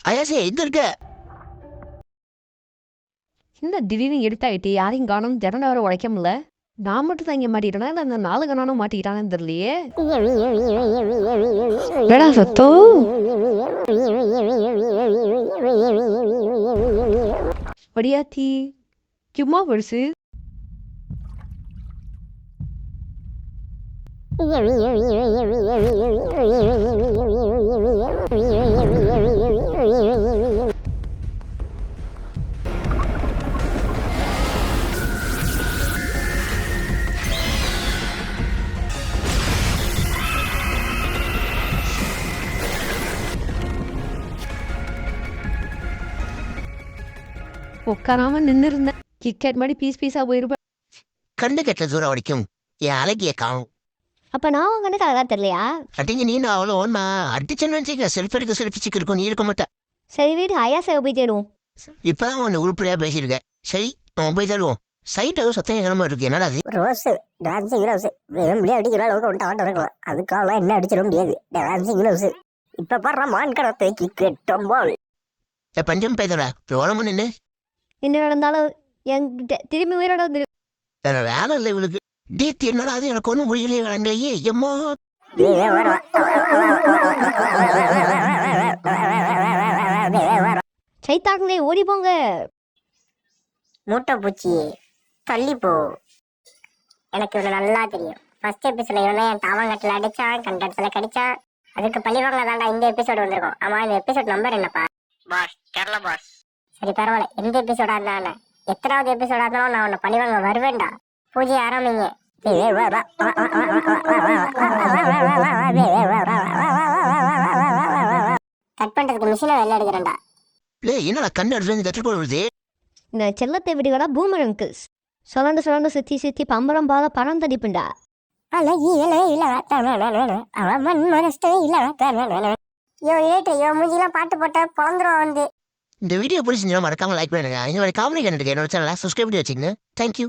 அயாசே எங்க இருக்க? இந்த திடீர்னு எடுத்தாயிட்டு யாரையும் காணும் திறனை வர உழைக்க முடியல. நான் மட்டும் தான் இங்கே மாட்டிக்கிட்டேனா இல்லை அந்த 4 கணானும் மாட்டிக்கிட்டானு தெரியலையே. என்னடா சத்தம்? படியாத்தி சும்மா பெருசு. உட்காராம நின்று இருந்தேன். கிட்கேட் மாதிரி பீஸ் பீஸா போயிருப்பேன். கண்ணு கெட்ட தூரம் வரைக்கும் என் அழகிய காணும். அப்ப நான் உங்க கண்ணுக்கு அழகா தெரியலையா? அட்டிங்க நீ அவ்வளோ ஒன்றா அடிச்சேன்னு வச்சுக்க செல்ஃப் எடுக்க செல்ஃபிச்சுக்கு இருக்கும், நீ இருக்க மாட்டேன். சரி வீடு ஐயாசை போய் தேடுவோம். இப்பதான் ஒன்று உருப்படியா பேசியிருக்கேன். சரி அவன் போய் தருவோம். சைட் அதுவும் சத்தம் எங்கனமா இருக்கு, என்னடா அது? ரோஸ் டான்சிங் ரோஸ் வெறும் அடிக்கிற அளவுக்கு ஒன்று ஆண்டு இருக்கலாம். அதுக்காக என்ன அடிச்சிட முடியாது. டான்சிங் ரோஸ் இப்ப பாடுற மான் கடத்தை கிக்கெட்டும் போல் பஞ்சம் பேதடா ரோலமும் நின்று என்ன நடந்தாலும் என்கிட்ட திரும்பி உயிரோட வந்து வேற வேலை இல்லை இவளுக்கு. டேத்தி என்னடா அது, எனக்கு ஒன்றும் முடியலையே வழங்கலையே. எம்மா சைத்தாங்களே ஓடி போங்க. மூட்டை பூச்சி தள்ளி போ. எனக்கு இவனை நல்லா தெரியும். ஃபர்ஸ்ட் எபிசோட்ல இவனை என் தாவங்கட்டில் அடிச்சான், கண்டத்துல கடிச்சான். அதுக்கு பழிவாங்க தாண்டா இந்த எபிசோடு வந்திருக்கும். ஆமா இந்த எபிசோட் நம்பர் என்னப்பா? Boss Kerala boss. சரி பரவாயில்ல, எந்த எபிசோடா இருந்தாலும் எத்தனாவது எபிசோடா இருந்தாலும் நான் உன்னை பழிவாங்க வருவேன்டா. பூஜை ஆரம்பிங்க. கட் பண்றதுக்கு மிஷினை வெளில எடுக்கிறேன்டா. என்னடா கண்ணு எடுத்து கற்றுக் கொள்வது? இந்த செல்லத்தை விடுகளா பூமர் அங்கிள்ஸ் சொல்லாண்டு சொல்லாண்டு சுத்தி சுத்தி பம்பரம் பாத பணம் தடிப்புண்டா. பாட்டு போட்ட குழந்தைரும் வந்து இந்த வீடியோ பிடிச்சிருந்தா மறக்காம லைக் பண்ணுங்க. இந்த மாதிரி காமெடி கண்டுக்கு என்னோட சேனலை சப்ஸ்கிரைப் பண்ணி வச்சுக்கங்க. தேங்க்யூ.